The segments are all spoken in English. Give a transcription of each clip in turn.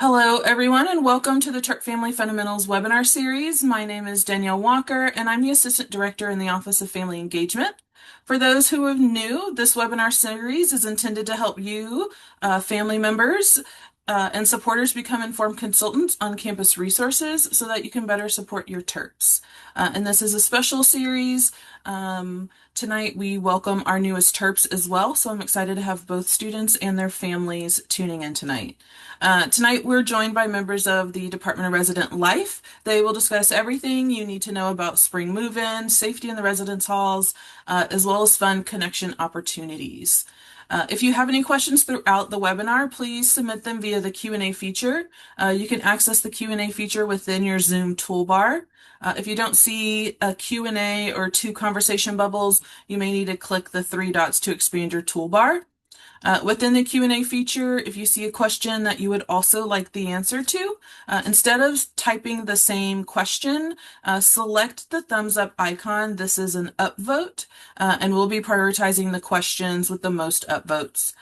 Hello, everyone, and welcome to the Terp Family Fundamentals webinar series. My name is Danielle Walker, and I'm the Assistant Director in the Office of Family Engagement. For those who are new, this webinar series is intended to help you, family members, and supporters become informed consultants on campus resources so that you can better support your Terps. And this is a special series. Tonight, we welcome our newest Terps as well, so I'm excited to have both students and their families tuning in tonight. Tonight, we're joined by members of the Department of Resident Life. They will discuss everything you need to know about spring move-in, safety in the residence halls, as well as fun connection opportunities. If you have any questions throughout the webinar, please submit them via the Q&A feature. You can access the Q&A feature within your Zoom toolbar. If you don't see a Q&A or two conversation bubbles, you may need to click the three dots to expand your toolbar. Within the Q&A feature, if you see a question that you would also like the answer to, instead of typing the same question, select the thumbs up icon. This is an upvote, and we'll be prioritizing the questions with the most upvotes.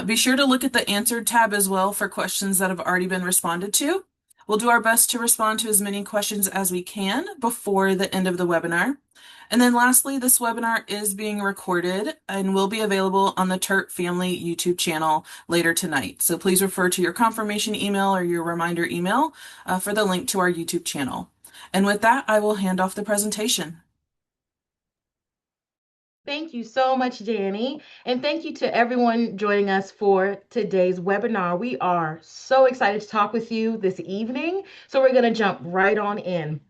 Be sure to look at the answered tab as well for questions that have already been responded to. We'll do our best to respond to as many questions as we can before the end of the webinar. And then lastly, this webinar is being recorded and will be available on the Terp Family YouTube channel later tonight. So please refer to your confirmation email or your reminder email for the link to our YouTube channel. And with that, I will hand off the presentation. Thank you so much, Danny. And thank you to everyone joining us for today's webinar. We are so excited to talk with you this evening. So we're going to jump right on in.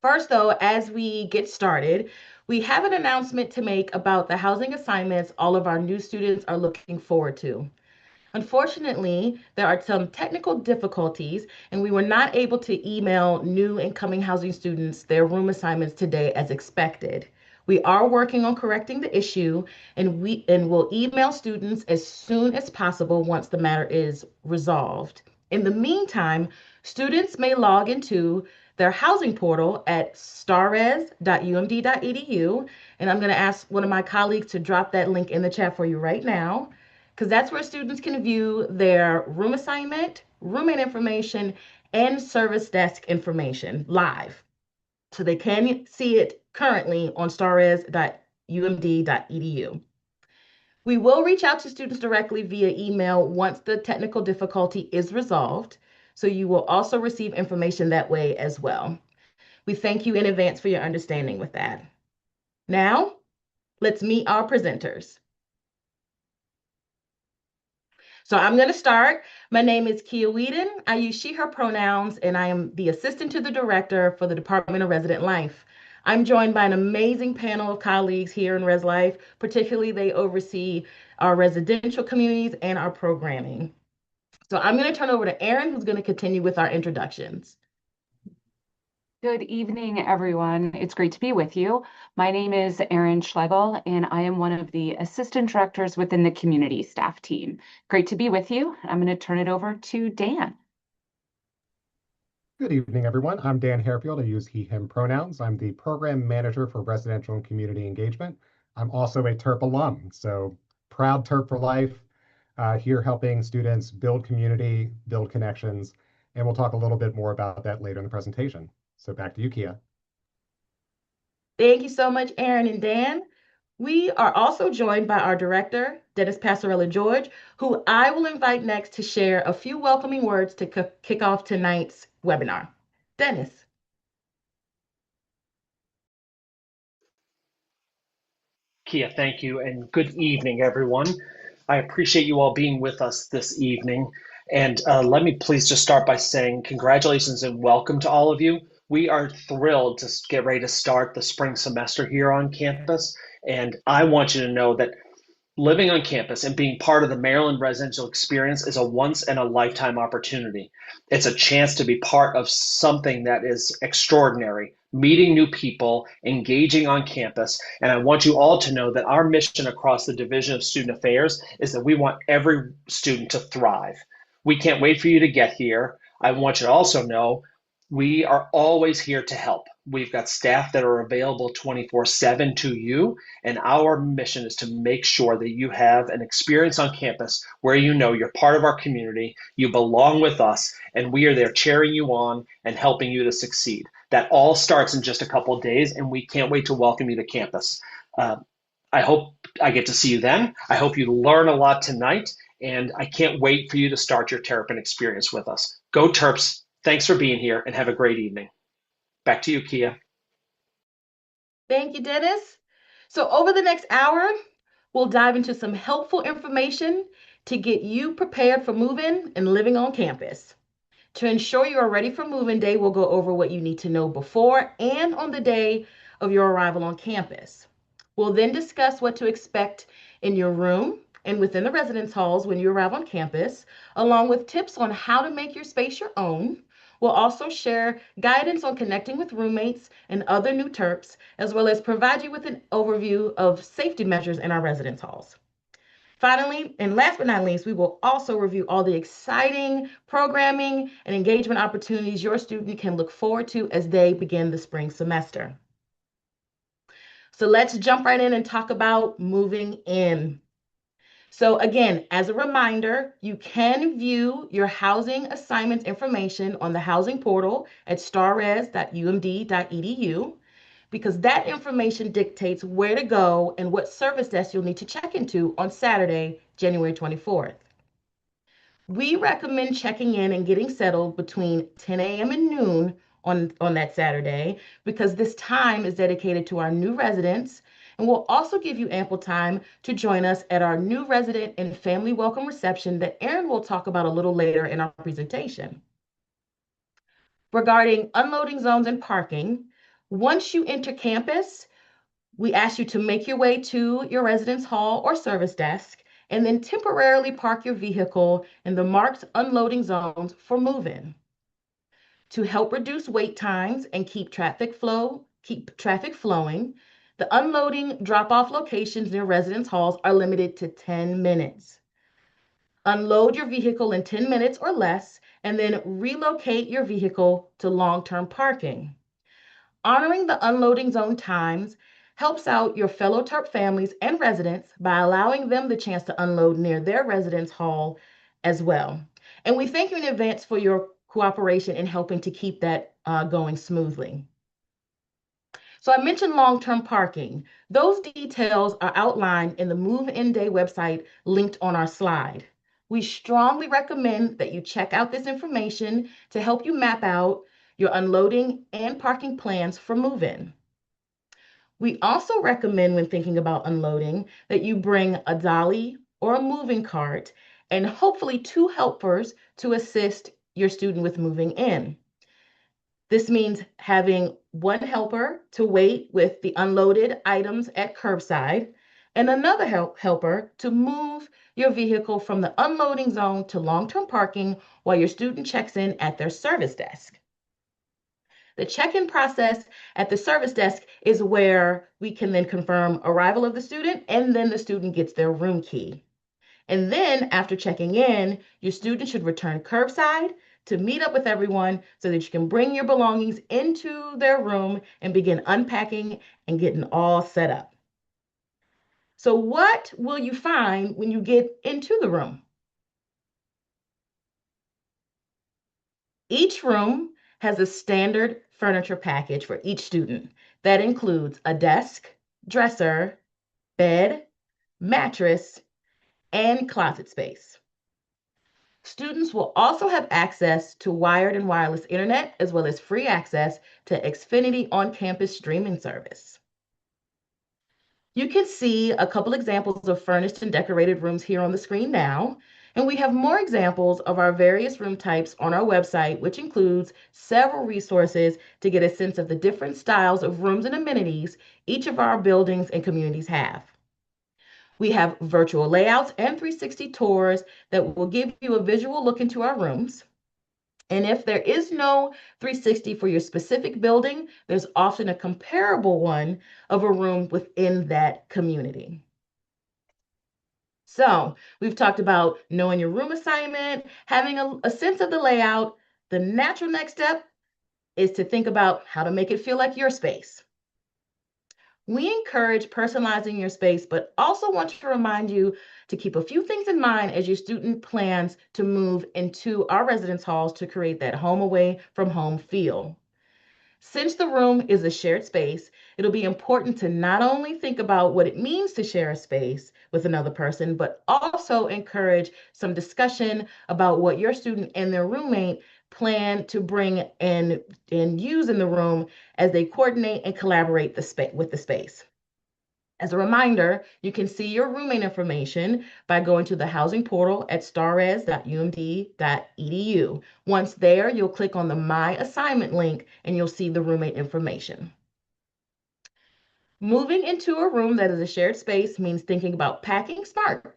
First, though, as we get started, we have an announcement to make about the housing assignments all of our new students are looking forward to. Unfortunately, there are some technical difficulties, and we were not able to email new incoming housing students their room assignments today as expected. We are working on correcting the issue, and will email students as soon as possible once the matter is resolved. In the meantime, students may log into their housing portal at starres.umd.edu, and I'm going to ask one of my colleagues to drop that link in the chat for you right now, because that's where students can view their room assignment, roommate information, and service desk information live. So they can see it currently on starres.umd.edu. We will reach out to students directly via email once the technical difficulty is resolved, so you will also receive information that way as well. We thank you in advance for your understanding with that. Now, let's meet our presenters. So I'm going to start. My name is Kia Whedon. I use she, her pronouns, and I am the assistant to the director for the Department of Resident Life. I'm joined by an amazing panel of colleagues here in Res Life. Particularly, they oversee our residential communities and our programming. So I'm going to turn over to Erin, who's going to continue with our introductions. Good evening, everyone. It's great to be with you. My name is Erin Schlegel, and I am one of the assistant directors within the community staff team. Great to be with you. I'm going to turn it over to Dan. Good evening, everyone. I'm Dan Harefield. I use he, him pronouns. I'm the program manager for residential and community engagement. I'm also a Terp alum, so proud Terp for life, here helping students build community, build connections, and we'll talk a little bit more about that later in the presentation. So back to you, Kia. Thank you so much, Erin and Dan. We are also joined by our director, Dennis Passarella-George, who I will invite next to share a few welcoming words to kick off tonight's webinar. Dennis. Kia, thank you, and good evening, everyone. I appreciate you all being with us this evening. And let me please just start by saying congratulations and welcome to all of you. We are thrilled to get ready to start the spring semester here on campus. And I want you to know that living on campus and being part of the Maryland residential experience is a once in a lifetime opportunity. It's a chance to be part of something that is extraordinary, meeting new people, engaging on campus. And I want you all to know that our mission across the Division of Student Affairs is that we want every student to thrive. We can't wait for you to get here. I want you to also know we are always here to help. We've got staff that are available 24/7 to you. And our mission is to make sure that you have an experience on campus where you know you're part of our community, you belong with us, and we are there cheering you on and helping you to succeed. That all starts in just a couple of days, and we can't wait to welcome you to campus. Uh, I hope I get to see you then. I hope you learn a lot tonight, and I can't wait for you to start your Terrapin experience with us. Go Terps. Thanks for being here, and have a great evening. Back to you, Kia. Thank you, Dennis. So, over the next hour, we'll dive into some helpful information to get you prepared for moving and living on campus. To ensure you are ready for moving day, we'll go over what you need to know before and on the day of your arrival on campus. We'll then discuss what to expect in your room and within the residence halls when you arrive on campus, along with tips on how to make your space your own. We'll also share guidance on connecting with roommates and other new Terps, as well as provide you with an overview of safety measures in our residence halls. Finally, and last but not least, we will also review all the exciting programming and engagement opportunities your student can look forward to as they begin the spring semester. So let's jump right in and talk about moving in. So again, as a reminder, you can view your housing assignments information on the housing portal at starres.umd.edu because that information dictates where to go and what service desk you'll need to check into on Saturday, January 24th. We recommend checking in and getting settled between 10 a.m. and noon on that Saturday because this time is dedicated to our new residents and will also give you ample time to join us at our new resident and family welcome reception that Erin will talk about a little later in our presentation. Regarding unloading zones and parking, once you enter campus, we ask you to make your way to your residence hall or service desk and then temporarily park your vehicle in the marked unloading zones for move-in. To help reduce wait times and keep traffic flowing, the unloading drop-off locations near residence halls are limited to 10 minutes. Unload your vehicle in 10 minutes or less and then relocate your vehicle to long-term parking. Honoring the unloading zone times helps out your fellow Terp families and residents by allowing them the chance to unload near their residence hall as well. And we thank you in advance for your cooperation in helping to keep that going smoothly. So I mentioned long-term parking. Those details are outlined in the Move-In Day website linked on our slide. We strongly recommend that you check out this information to help you map out your unloading and parking plans for move-in. We also recommend when thinking about unloading that you bring a dolly or a moving cart and hopefully two helpers to assist your student with moving in. This means having one helper to wait with the unloaded items at curbside and another helper to move your vehicle from the unloading zone to long-term parking while your student checks in at their service desk. The check-in process at the service desk is where we can then confirm arrival of the student and then the student gets their room key. And then after checking in, your student should return curbside to meet up with everyone so that you can bring your belongings into their room and begin unpacking and getting all set up. So what will you find when you get into the room? Each room has a standard furniture package for each student. That includes a desk, dresser, bed, mattress, and closet space. Students will also have access to wired and wireless internet, as well as free access to Xfinity on-campus streaming service. You can see a couple examples of furnished and decorated rooms here on the screen now, and we have more examples of our various room types on our website, which includes several resources to get a sense of the different styles of rooms and amenities each of our buildings and communities have. We have virtual layouts and 360 tours that will give you a visual look into our rooms. And if there is no 360 for your specific building, there's often a comparable one of a room within that community. So we've talked about knowing your room assignment, having a sense of the layout. The natural next step is to think about how to make it feel like your space. We encourage personalizing your space, but also want to remind you to keep a few things in mind as your student plans to move into our residence halls to create that home away from home feel. Since the room is a shared space, it'll be important to not only think about what it means to share a space with another person, but also encourage some discussion about what your student and their roommate plan to bring and use in the room as they coordinate and collaborate with the space. As a reminder, you can see your roommate information by going to the housing portal at starres.umd.edu. Once there, you'll click on the My Assignment link and you'll see the roommate information. Moving into a room that is a shared space means thinking about packing smart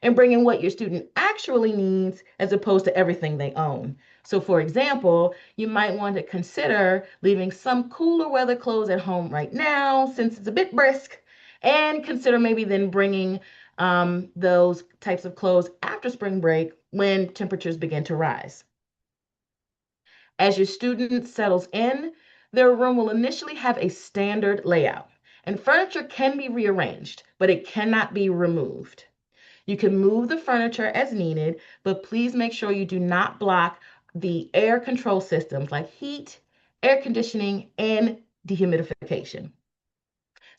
and bringing what your student actually needs as opposed to everything they own. So, for example, you might want to consider leaving some cooler weather clothes at home right now since it's a bit brisk, and consider maybe then bringing those types of clothes after spring break when temperatures begin to rise. As your student settles in, their room will initially have a standard layout, and furniture can be rearranged, but it cannot be removed. You can move the furniture as needed, but please make sure you do not block the air control systems like heat, air conditioning, and dehumidification.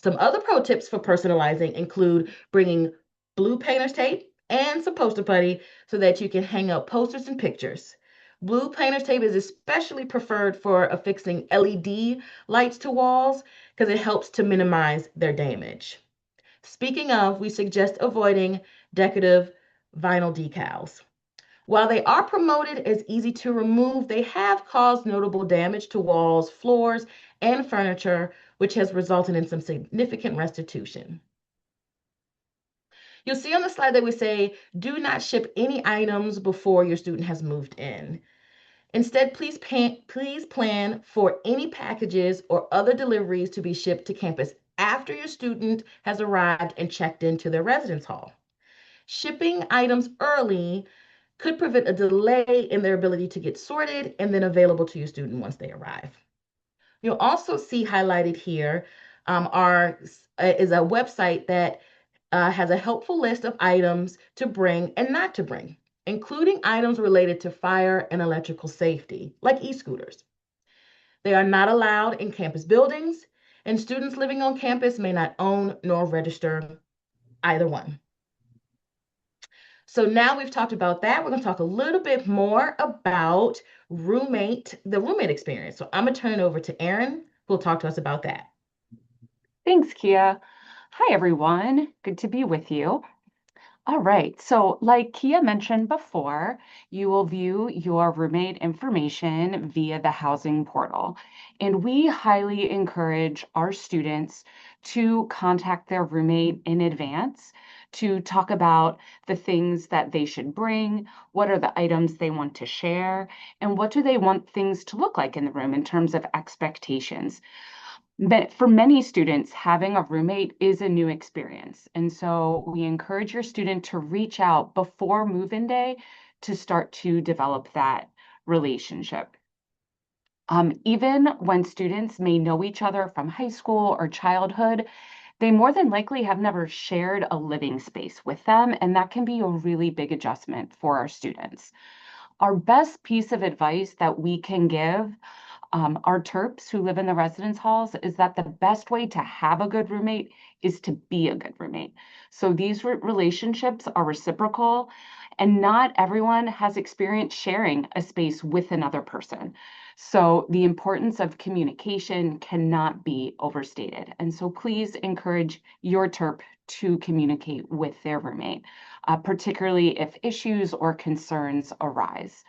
Some other pro tips for personalizing include bringing blue painter's tape and some poster putty so that you can hang up posters and pictures. Blue painter's tape is especially preferred for affixing LED lights to walls because it helps to minimize their damage. Speaking of, we suggest avoiding decorative vinyl decals. While they are promoted as easy to remove, they have caused notable damage to walls, floors, and furniture, which has resulted in some significant restitution. You'll see on the slide that we say, do not ship any items before your student has moved in. Instead, please plan for any packages or other deliveries to be shipped to campus after your student has arrived and checked into their residence hall. Shipping items early could prevent a delay in their ability to get sorted and then available to your student once they arrive. You'll also see highlighted here is a website that has a helpful list of items to bring and not to bring, including items related to fire and electrical safety, like e-scooters. They are not allowed in campus buildings, and students living on campus may not own nor register either one. So now we've talked about that. We're going to talk a little bit more about the roommate experience. So I'm going to turn it over to Erin, who will talk to us about that. Thanks, Kia. Hi, everyone. Good to be with you. All right, so like Kia mentioned before, you will view your roommate information via the housing portal. And we highly encourage our students to contact their roommate in advance to talk about the things that they should bring, what are the items they want to share, and what do they want things to look like in the room in terms of expectations. But for many students, having a roommate is a new experience. And so we encourage your student to reach out before move-in day to start to develop that relationship. Even when students may know each other from high school or childhood, they more than likely have never shared a living space with them, and that can be a really big adjustment for our students. Our best piece of advice that we can give our Terps who live in the residence halls is that the best way to have a good roommate is to be a good roommate. So these relationships are reciprocal, and not everyone has experience sharing a space with another person. So the importance of communication cannot be overstated. And so please encourage your Terp to communicate with their roommate, particularly if issues or concerns arise.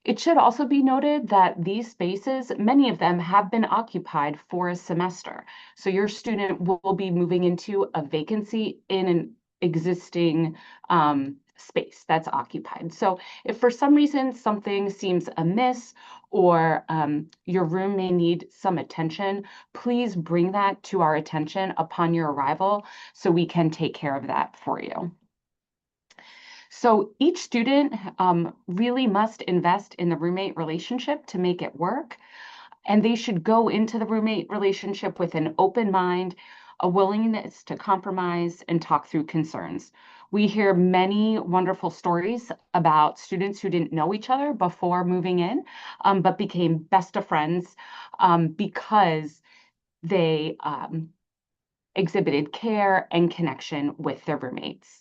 It should also be noted that these spaces, many of them have been occupied for a semester. So your student will be moving into a vacancy in an existing space that's occupied. So if for some reason something seems amiss or your room may need some attention, please bring that to our attention upon your arrival so we can take care of that for you. So each student really must invest in the roommate relationship to make it work. And they should go into the roommate relationship with an open mind, a willingness to compromise and talk through concerns. We hear many wonderful stories about students who didn't know each other before moving in, but became best of friends because they exhibited care and connection with their roommates.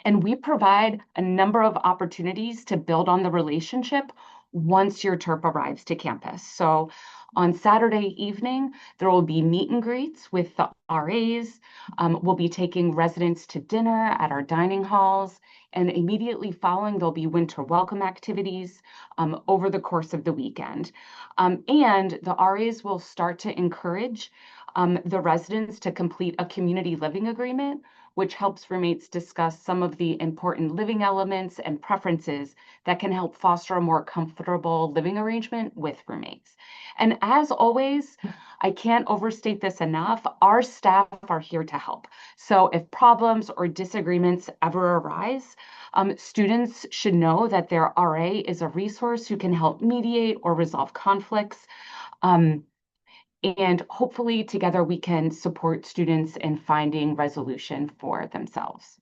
And we provide a number of opportunities to build on the relationship once your Terp arrives to campus. So on Saturday evening, there will be meet and greets with the RAs. We'll be taking residents to dinner at our dining halls. And immediately following, there'll be winter welcome activities over the course of the weekend. And the RAs will start to encourage the residents to complete a community living agreement, which helps roommates discuss some of the important living elements and preferences that can help foster a more comfortable living arrangement with roommates. And as always, I can't overstate this enough, our staff are here to help. So if problems or disagreements ever arise, students should know that their RA is a resource who can help mediate or resolve conflicts. And hopefully together we can support students in finding resolution for themselves.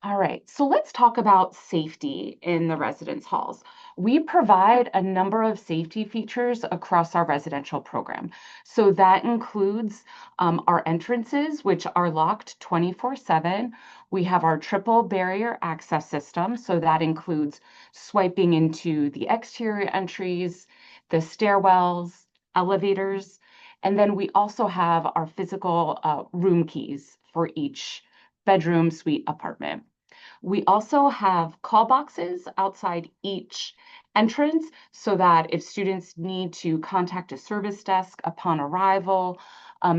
All right, so let's talk about safety in the residence halls. We provide a number of safety features across our residential program. So that includes our entrances, which are locked 24/7. We have our triple barrier access system. So that includes swiping into the exterior entries, the stairwells, elevators, and then we also have our physical room keys for each bedroom, suite, apartment. We also have call boxes outside each entrance so that if students need to contact a service desk upon arrival,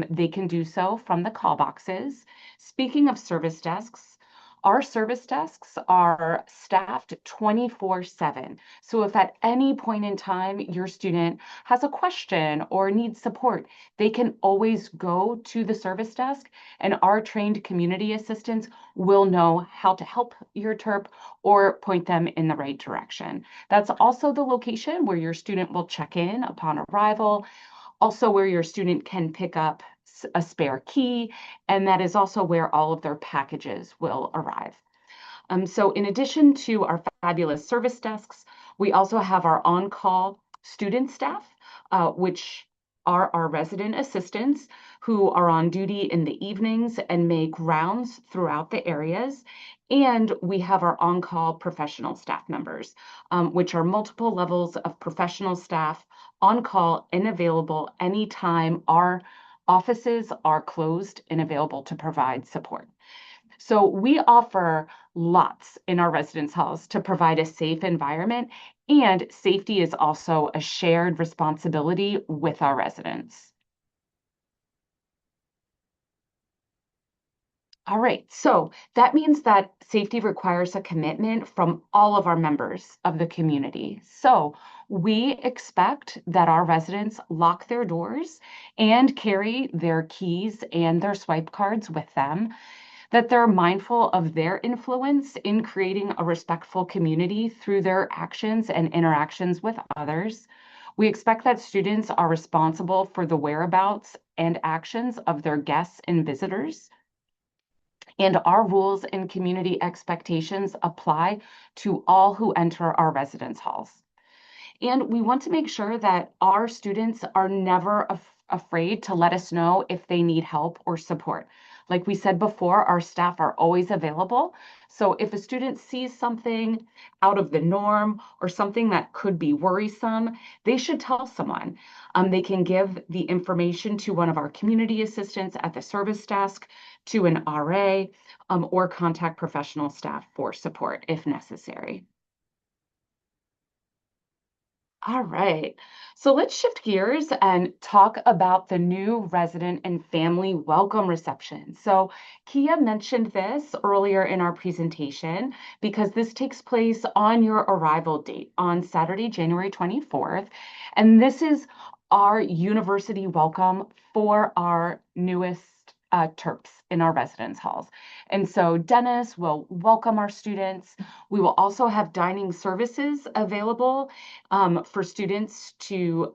they can do so from the call boxes. Speaking of service desks, our service desks are staffed 24/7. So if at any point in time your student has a question or needs support, they can always go to the service desk and our trained community assistants will know how to help your Terp or point them in the right direction. That's also the location where your student will check in upon arrival, also where your student can pick up a spare key, and that is also where all of their packages will arrive. So in addition to our fabulous service desks, we also have our on-call student staff, which are our resident assistants who are on duty in the evenings and make rounds throughout the areas. And we have our on-call professional staff members, which are multiple levels of professional staff on call and available anytime our offices are closed and available to provide support. So we offer lots in our residence halls to provide a safe environment, and safety is also a shared responsibility with our residents. All right, so that means that safety requires a commitment from all of our members of the community. So we expect that our residents lock their doors and carry their keys and their swipe cards with them, that they're mindful of their influence in creating a respectful community through their actions and interactions with others. We expect that students are responsible for the whereabouts and actions of their guests and visitors. And our rules and community expectations apply to all who enter our residence halls. And we want to make sure that our students are never afraid to let us know if they need help or support. Like we said before, our staff are always available. So if a student sees something out of the norm or something that could be worrisome, they should tell someone. They can give the information to one of our community assistants at the service desk, to an RA, or contact professional staff for support if necessary. All right, so let's shift gears and talk about the new resident and family welcome reception. So Kia mentioned this earlier in our presentation because this takes place on your arrival date on Saturday, January 24th. And this is our university welcome for our newest Terps in our residence halls. And so Dennis will welcome our students. We will also have dining services available for students to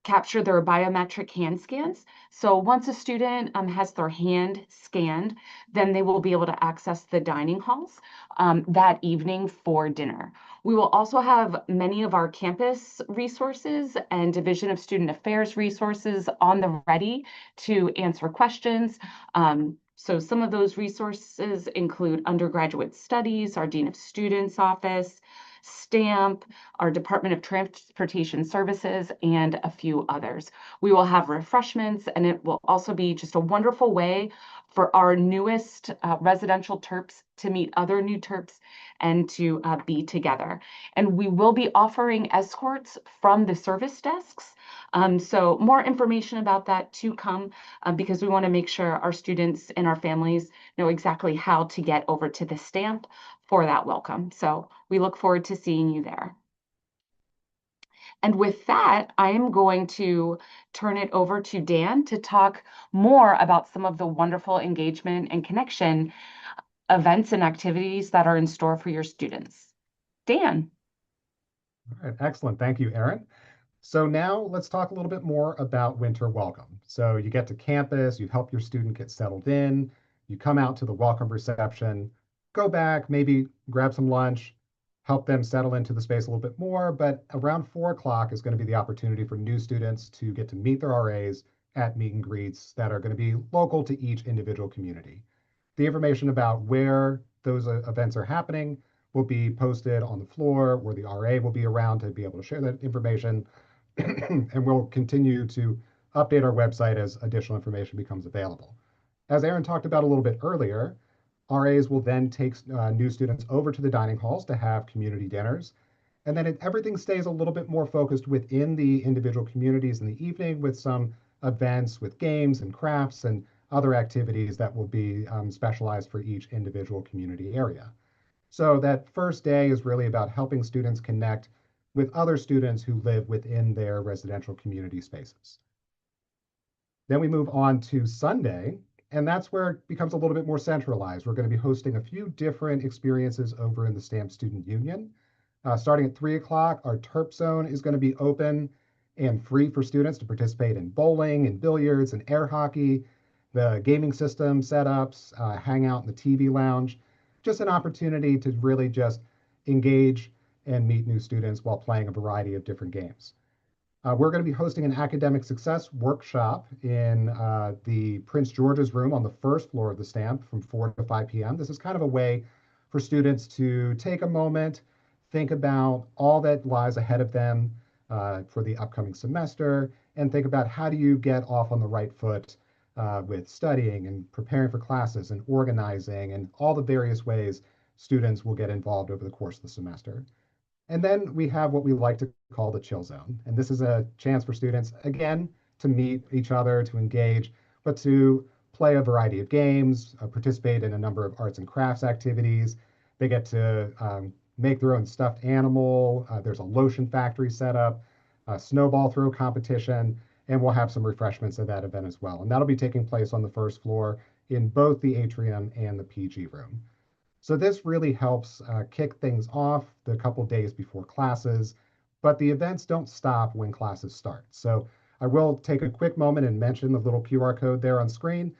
capture their biometric hand scans. So once a student has their hand scanned, then they will be able to access the dining halls that evening for dinner. We will also have many of our campus resources and Division of Student Affairs resources on the ready to answer questions. So some of those resources include undergraduate studies, our Dean of Students office, STAMP, our Department of Transportation Services, and a few others. We will have refreshments, and it will also be just a wonderful way for our newest residential Terps to meet other new Terps and to be together. And we will be offering escorts from the service desks. So more information about that to come because we want to make sure our students and our families know exactly how to get over to the stamp for that welcome. So we look forward to seeing you there. And with that, I am going to turn it over to Dan to talk more about some of the wonderful engagement and connection events and activities that are in store for your students. Dan. All right, excellent. Thank you, Erin. So now let's talk a little bit more about winter welcome. So you get to campus, you help your student get settled in, you come out to the welcome reception, go back, maybe grab some lunch, help them settle into the space a little bit more. But around 4 o'clock is going to be the opportunity for new students to get to meet their RAs at meet and greets that are going to be local to each individual community. The information about where those events are happening will be posted on the floor where the RA will be around to be able to share that information. And we'll continue to update our website as additional information becomes available. As Erin talked about a little bit earlier, RAs will then take new students over to the dining halls to have community dinners. And then everything stays a little bit more focused within the individual communities in the evening with some events with games and crafts and other activities that will be specialized for each individual community area. So that first day is really about helping students connect with other students who live within their residential community spaces. Then we move on to Sunday, and that's where it becomes a little bit more centralized. We're going to be hosting a few different experiences over in the Stamp Student Union. Starting at 3 o'clock, our Terp zone is going to be open and free for students to participate in bowling and billiards and air hockey, the gaming system setups, hang out in the TV lounge. Just an opportunity to really just engage and meet new students while playing a variety of different games. We're going to be hosting an academic success workshop in the Prince George's room on the first floor of the Stamp from 4 to 5 p.m. This is kind of a way for students to take a moment, think about all that lies ahead of them for the upcoming semester, and think about how do you get off on the right foot with studying and preparing for classes and organizing and all the various ways students will get involved over the course of the semester. And then we have what we like to call the chill zone. And this is a chance for students, again, to meet each other, to engage, but to play a variety of games, participate in a number of arts and crafts activities. They get to make their own stuffed animal. There's a lotion factory set up, a snowball throw competition, and we'll have some refreshments at that event as well. And that'll be taking place on the first floor in both the atrium and the PG room. So this really helps kick things off the couple days before classes, but the events don't stop when classes start. So I will take a quick moment and mention the little QR code there on screen.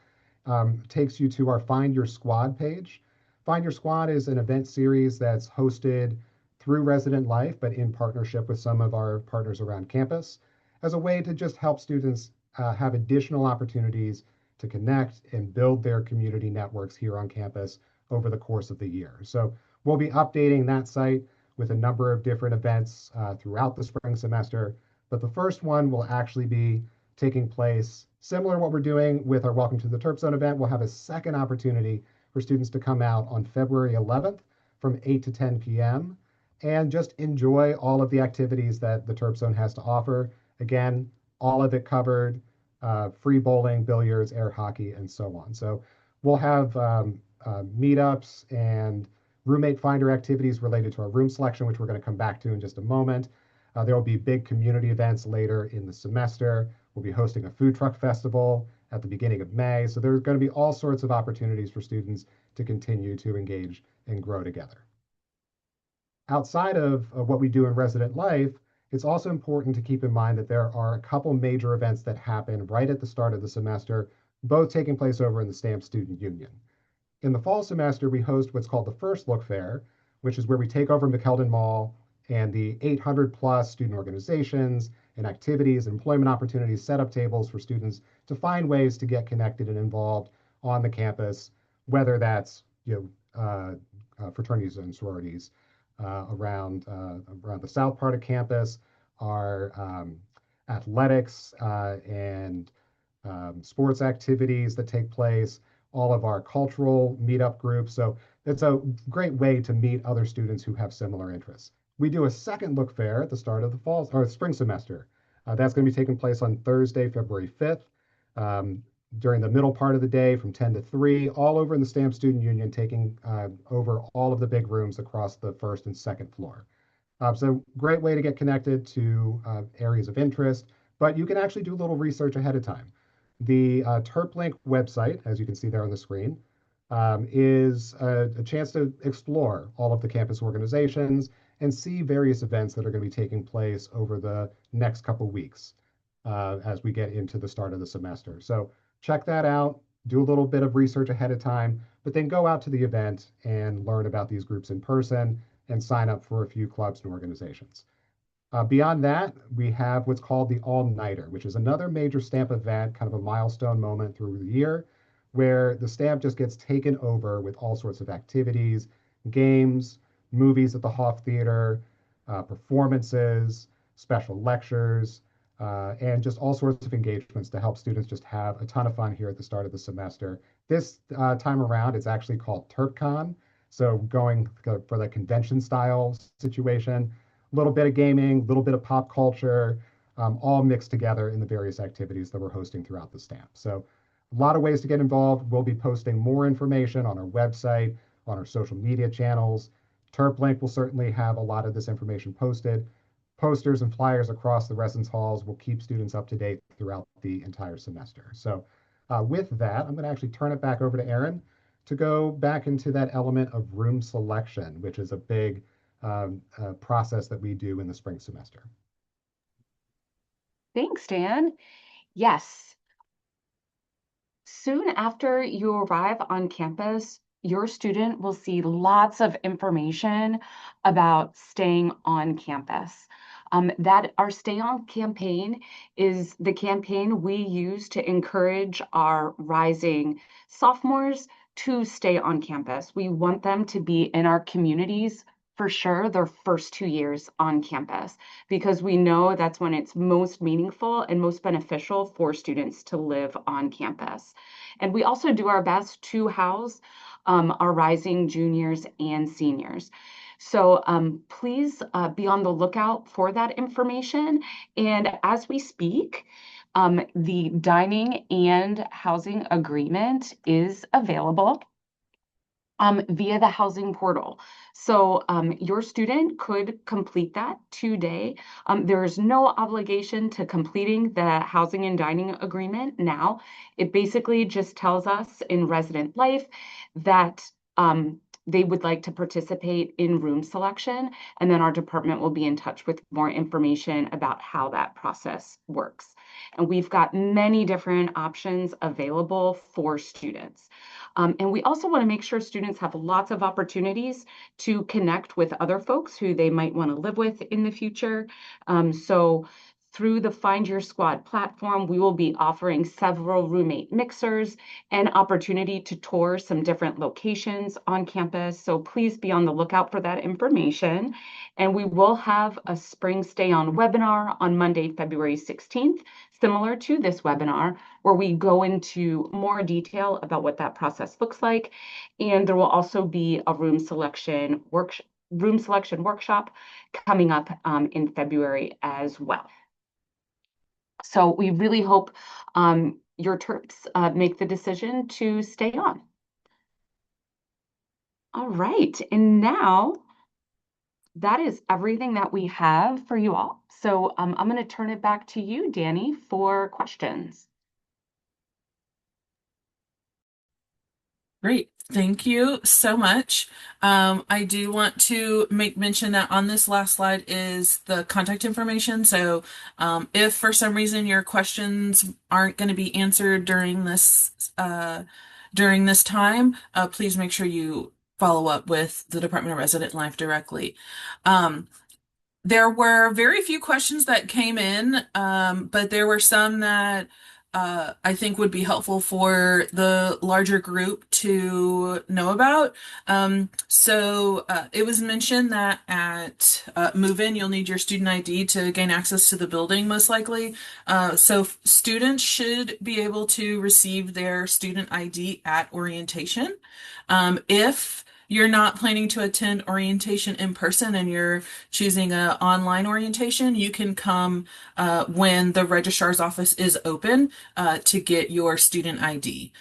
Takes you to our Find Your Squad page. Find Your Squad is an event series that's hosted through Resident Life, but in partnership with some of our partners around campus, as a way to just help students have additional opportunities to connect and build their community networks here on campus over the course of the year. So we'll be updating that site with a number of different events throughout the spring semester. But the first one will actually be taking place similar to what we're doing with our Welcome to the Terp Zone event. We'll have a second opportunity for students to come out on February 11th from 8 to 10 p.m. and just enjoy all of the activities that the Terp Zone has to offer. Again, all of it covered, free bowling, billiards, air hockey, and so on. So we'll have meetups and roommate finder activities related to our room selection, which we're going to come back to in just a moment. There will be big community events later in the semester. We'll be hosting a food truck festival at the beginning of May. So there's going to be all sorts of opportunities for students to continue to engage and grow together. Outside of what we do in resident life, it's also important to keep in mind that there are a couple major events that happen right at the start of the semester, both taking place over in the STAMP Student Union. In the fall semester, we host what's called the First Look Fair, which is where we take over McKeldin Mall and the 800 plus student organizations and activities and employment opportunities set up tables for students to find ways to get connected and involved on the campus, whether that's fraternities and sororities around the south part of campus, our athletics and sports activities that take place, all of our cultural meetup groups. So it's a great way to meet other students who have similar interests. We do a second look fair at the start of the fall or spring semester. That's going to be taking place on Thursday, February 5th, during the middle part of the day from 10 to 3, all over in the STAMP Student Union, taking over all of the big rooms across the first and second floor. So great way to get connected to areas of interest, but you can actually do a little research ahead of time. The Terp Link website, as you can see there on the screen, is a chance to explore all of the campus organizations and see various events that are going to be taking place over the next couple weeks as we get into the start of the semester. So check that out, do a little bit of research ahead of time, but then go out to the event and learn about these groups in person and sign up for a few clubs and organizations. Beyond that, we have what's called the All-Nighter, which is another major STAMP event, kind of a milestone moment through the year, where the STAMP just gets taken over with all sorts of activities, games, movies at the Hoff Theater, performances, special lectures, and just all sorts of engagements to help students just have a ton of fun here at the start of the semester. This time around, it's actually called TerpCon. So going for the convention style situation, a little bit of gaming, a little bit of pop culture, all mixed together in the various activities that we're hosting throughout the STAMP. So a lot of ways to get involved. We'll be posting more information on our website, on our social media channels. TerpLink will certainly have a lot of this information posted. Posters and flyers across the residence halls will keep students up to date throughout the entire semester. So with that, I'm going to actually turn it back over to Erin to go back into that element of room selection, which is a big process that we do in the spring semester. Thanks, Dan. Yes. Soon after you arrive on campus, your student will see lots of information about staying on campus. That our Stay On campaign is the campaign we use to encourage our rising sophomores to stay on campus. We want them to be in our communities for sure their first 2 years on campus, because we know that's when it's most meaningful and most beneficial for students to live on campus. And we also do our best to house our rising juniors and seniors. So please be on the lookout for that information. And as we speak, the dining and housing agreement is available via the housing portal. So your student could complete that today. There is no obligation to completing the housing and dining agreement now. It basically just tells us in resident life that they would like to participate in room selection, and then our department will be in touch with more information about how that process works. And we've got many different options available for students. And we also want to make sure students have lots of opportunities to connect with other folks who they might want to live with in the future. So through the Find Your Squad platform, we will be offering several roommate mixers and opportunity to tour some different locations on campus. So please be on the lookout for that information. And we will have a Spring Stay On webinar on Monday, February 16th, similar to this webinar, where we go into more detail about what that process looks like. And there will also be a room selection workshop coming up in February as well. So we really hope your Terps make the decision to stay on. All right, and now that is everything that we have for you all. So I'm going to turn it back to you, Danny, for questions. Great. Thank you so much. I do want to make mention that on this last slide is the contact information. So if for some reason your questions aren't going to be answered during this time, please make sure you follow up with the Department of Resident Life directly. There were very few questions that came in, but there were some that I think would be helpful for the larger group to know about. It was mentioned that at move-in, you'll need your student ID to gain access to the building, most likely. Students should be able to receive their student ID at orientation. If you're not planning to attend orientation in person and you're choosing an online orientation, you can come when the registrar's office is open to get your student ID.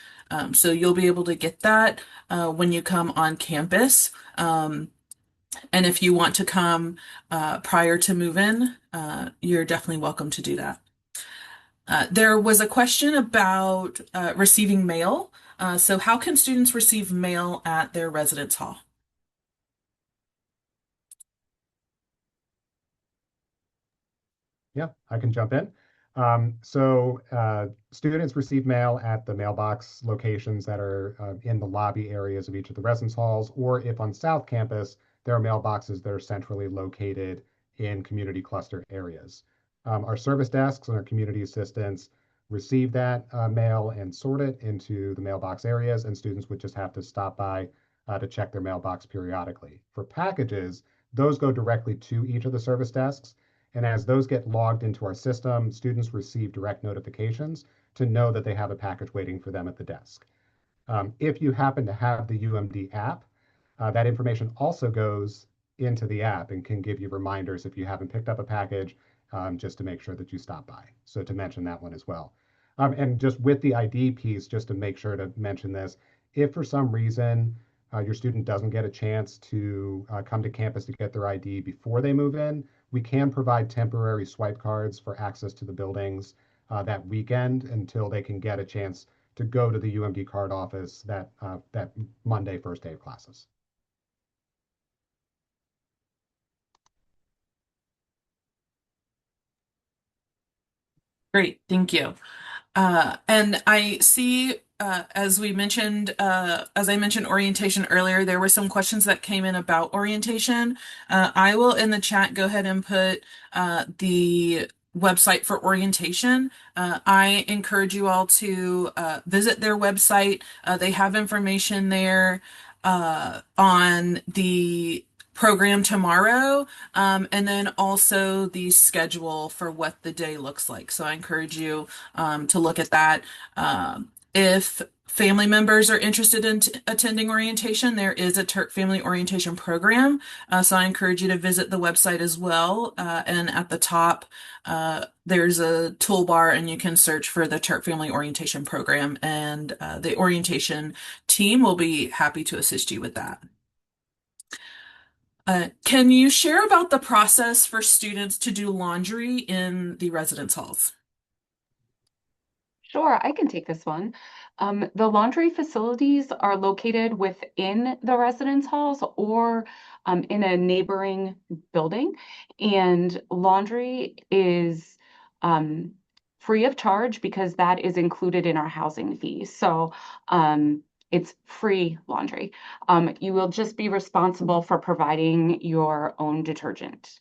So you'll be able to get that when you come on campus. And if you want to come prior to move-in, you're definitely welcome to do that. There was a question about receiving mail. So how can students receive mail at their residence hall? Yeah, I can jump in. Students receive mail at the mailbox locations that are in the lobby areas of each of the residence halls, or if on South Campus, there are mailboxes that are centrally located in community cluster areas. Our service desks and our community assistants receive that mail and sort it into the mailbox areas, and students would just have to stop by to check their mailbox periodically. For packages, those go directly to each of the service desks. And as those get logged into our system, students receive direct notifications to know that they have a package waiting for them at the desk. If you happen to have the UMD app, that information also goes into the app and can give you reminders if you haven't picked up a package, just to make sure that you stop by. So to mention that one as well. And just with the ID piece, just to make sure to mention this, if for some reason your student doesn't get a chance to come to campus to get their ID before they move in, we can provide temporary swipe cards for access to the buildings that weekend until they can get a chance to go to the UMD card office that Monday, first day of classes. Great, thank you. And I see, as I mentioned orientation earlier, there were some questions that came in about orientation. I will in the chat go ahead and put the website for orientation. I encourage you all to visit their website. They have information there on the program tomorrow, and then also the schedule for what the day looks like. So I encourage you to look at that. If family members are interested in attending orientation, there is a Terp Family Orientation Program. So I encourage you to visit the website as well. And at the top, there's a toolbar and you can search for the Terp Family Orientation Program, and the orientation team will be happy to assist you with that. Can you share about the process for students to do laundry in the residence halls? Sure, I can take this one. The laundry facilities are located within the residence halls or in a neighboring building, and laundry is free of charge because that is included in our housing fees. So it's free laundry. You will just be responsible for providing your own detergent.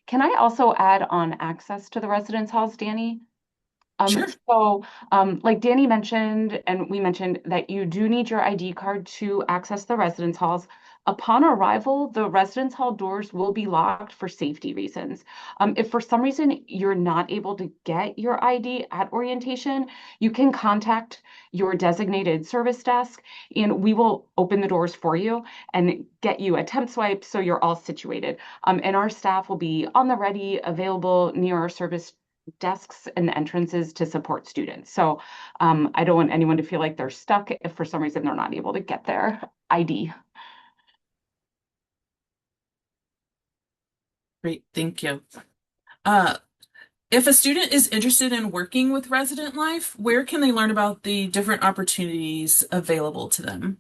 Can I also add on access to the residence halls, Danny? Sure. Like Danny mentioned, and we mentioned that you do need your ID card to access the residence halls. Upon arrival, the residence hall doors will be locked for safety reasons. If for some reason you're not able to get your ID at orientation, you can contact your designated service desk and we will open the doors for you and get you a temp swipe so you're all situated. And our staff will be on the ready, available near our service desks and the entrances to support students. So I don't want anyone to feel like they're stuck if for some reason they're not able to get their ID. Great, thank you. Uh, If a student is interested in working with resident life, where can they learn about the different opportunities available to them?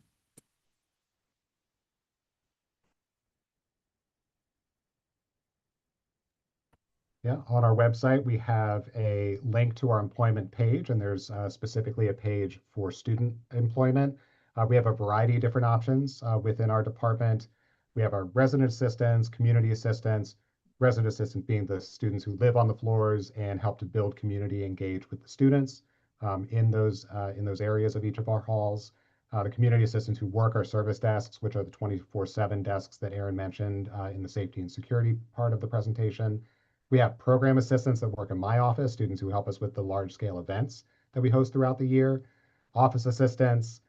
Yeah, on our website, we have a link to our employment page, and there's specifically a page for student employment. We have a variety of different options within our department. We have our resident assistants, community assistants, resident assistants being the students who live on the floors and help to build community, engage with the students in those areas of each of our halls. The community assistants who work our service desks, which are the 24/7 desks that Aaron mentioned in the safety and security part of the presentation. We have program assistants that work in my office, students who help us with the large scale events that we host throughout the year, office assistants,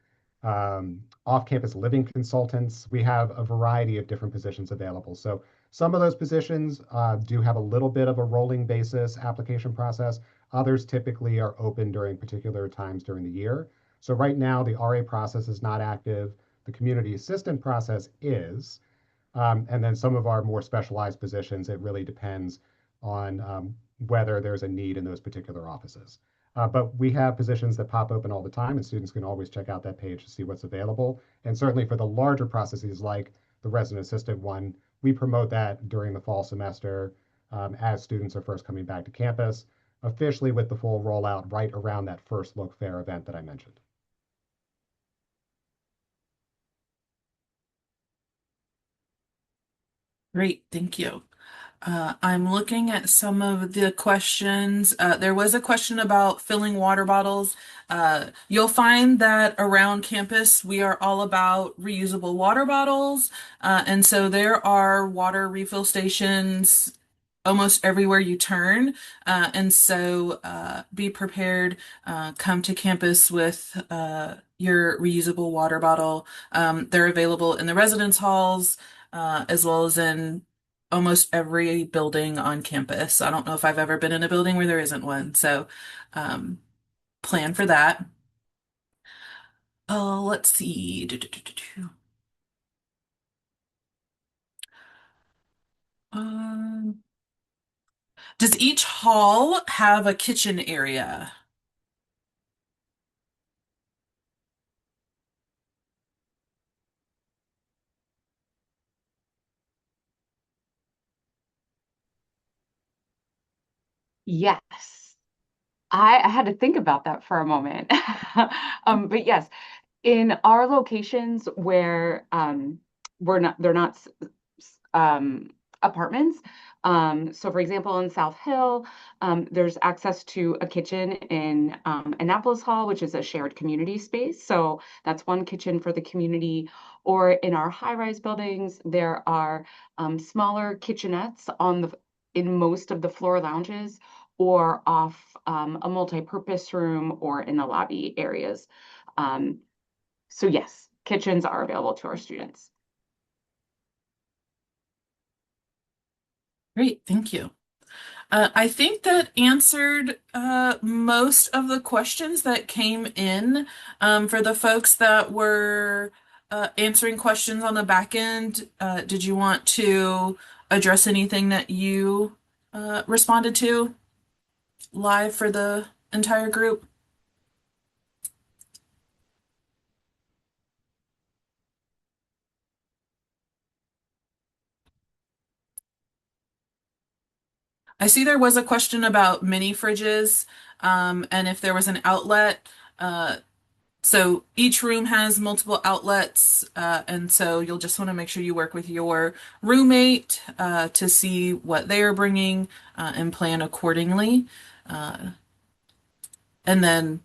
off campus living consultants. We have a variety of different positions available. So some of those positions do have a little bit of a rolling basis application process. Others typically are open during particular times during the year. So right now, the RA process is not active. The community assistant process is. And then some of our more specialized positions, it really depends on whether there's a need in those particular offices. But we have positions that pop open all the time, and students can always check out that page to see what's available. And certainly for the larger processes like the resident assistant one, we promote that during the fall semester as students are first coming back to campus, officially with the full rollout right around that first look fair event that I mentioned. Great, thank you. I'm looking at some of the questions. There was a question about filling water bottles. You'll find that around campus, we are all about reusable water bottles. And so there are water refill stations almost everywhere you turn. And so be prepared. Come to campus with your reusable water bottle. They're available in the residence halls as well as in almost every building on campus. I don't know if I've ever been in a building where there isn't one. So um, plan for that. Let's see. Um, does each hall have a kitchen area? Yes. I had to think about that for a moment. But yes, in our locations where they're not apartments. So for example, in South Hill, there's access to a kitchen in Annapolis Hall, which is a shared community space. So that's one kitchen for the community. Or in our high-rise buildings, there are smaller kitchenettes in most of the floor lounges or off a multi-purpose room or in the lobby areas. Um, so yes, kitchens are available to our students. Great, thank you. I think that answered most of the questions that came in for the folks that were answering questions on the back end. Did you want to address anything that you responded to live for the entire group? I see there was a question about mini fridges and if there was an outlet. Uh, So each room has multiple outlets, and so you'll just want to make sure you work with your roommate to see what they are bringing and plan accordingly. Uh, and then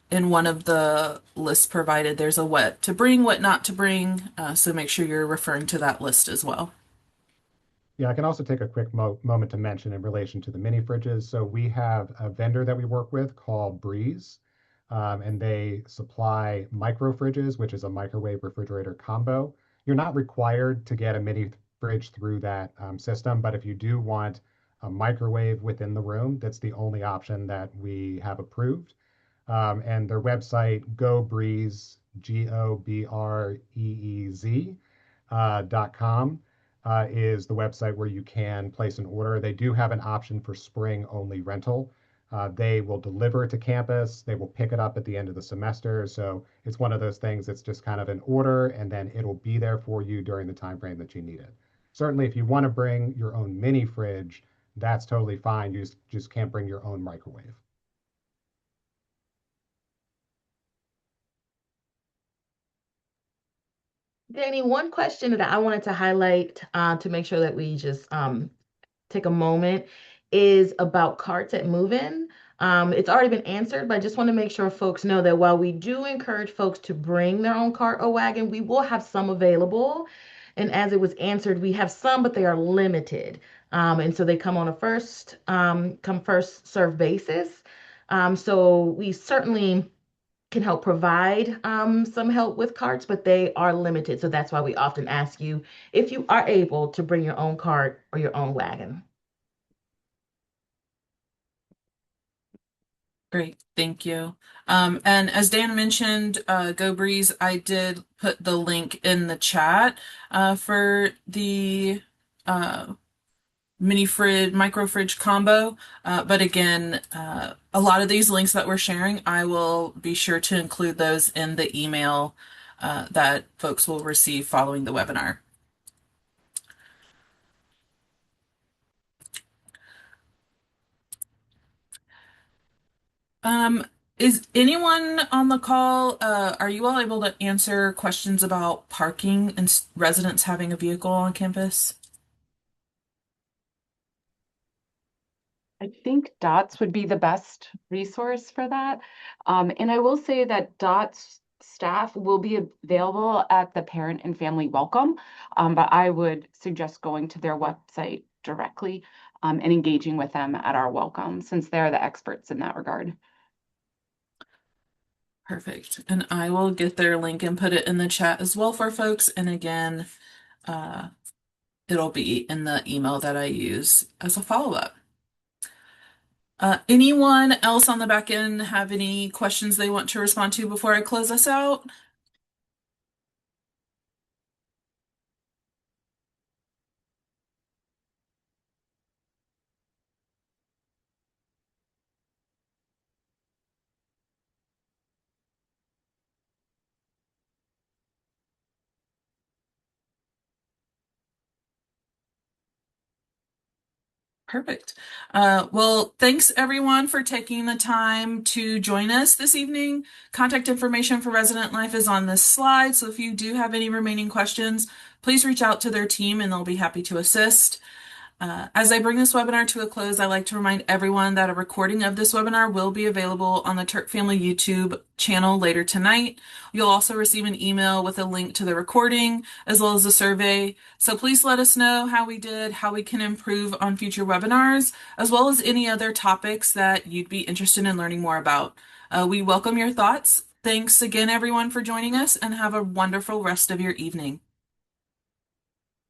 in one of the lists provided, there's a what to bring, what not to bring. So make sure you're referring to that list as well. Yeah, I can also take a quick moment to mention in relation to the mini fridges. So we have a vendor that we work with called Breeze, and they supply micro fridges, which is a microwave refrigerator combo. You're not required to get a mini fridge through that system, but if you do want a microwave within the room, that's the only option that we have approved. And their website, GoBreeze, GOBREEZ, .com. is the website where you can place an order. They do have an option for spring only rental. They will deliver it to campus. They will pick it up at the end of the semester. So it's one of those things that's just kind of an order, and then it'll be there for you during the time frame that you need it. Certainly, if you want to bring your own mini fridge, that's totally fine. You just can't bring your own microwave. Danny, one question that I wanted to highlight to make sure that we just take a moment is about carts at move-in. It's already been answered, but I just want to make sure folks know that while we do encourage folks to bring their own cart or wagon, we will have some available. And as it was answered, we have some, but they are limited. And so they come on a first come first serve basis. So we certainly can help provide some help with carts, but they are limited. So that's why we often ask you if you are able to bring your own cart or your own wagon. Great, thank you. And as Dan mentioned, Go Breeze, I did put the link in the chat for the mini fridge, micro fridge combo. But again, a lot of these links that we're sharing, I will be sure to include those in the email that folks will receive following the webinar. Um, is anyone on the call, are you all able to answer questions about parking and residents having a vehicle on campus? I think DOTS would be the best resource for that. And I will say that DOTS staff will be available at the parent and family welcome, but I would suggest going to their website directly and engaging with them at our welcome, since they're the experts in that regard. Perfect. And I will get their link and put it in the chat as well for folks. And again, uh, it'll be in the email that I use as a follow-up. Anyone else on the back end have any questions they want to respond to before I close us out? Perfect. Well, thanks everyone for taking the time to join us this evening. Contact information for Resident Life is on this slide, so if you do have any remaining questions, please reach out to their team and they'll be happy to assist. As I bring this webinar to a close, I'd like to remind everyone that a recording of this webinar will be available on the Terp Family YouTube channel later tonight. You'll also receive an email with a link to the recording as well as a survey. So please let us know how we did, how we can improve on future webinars, as well as any other topics that you'd be interested in learning more about. We welcome your thoughts. Thanks again, everyone, for joining us, and have a wonderful rest of your evening.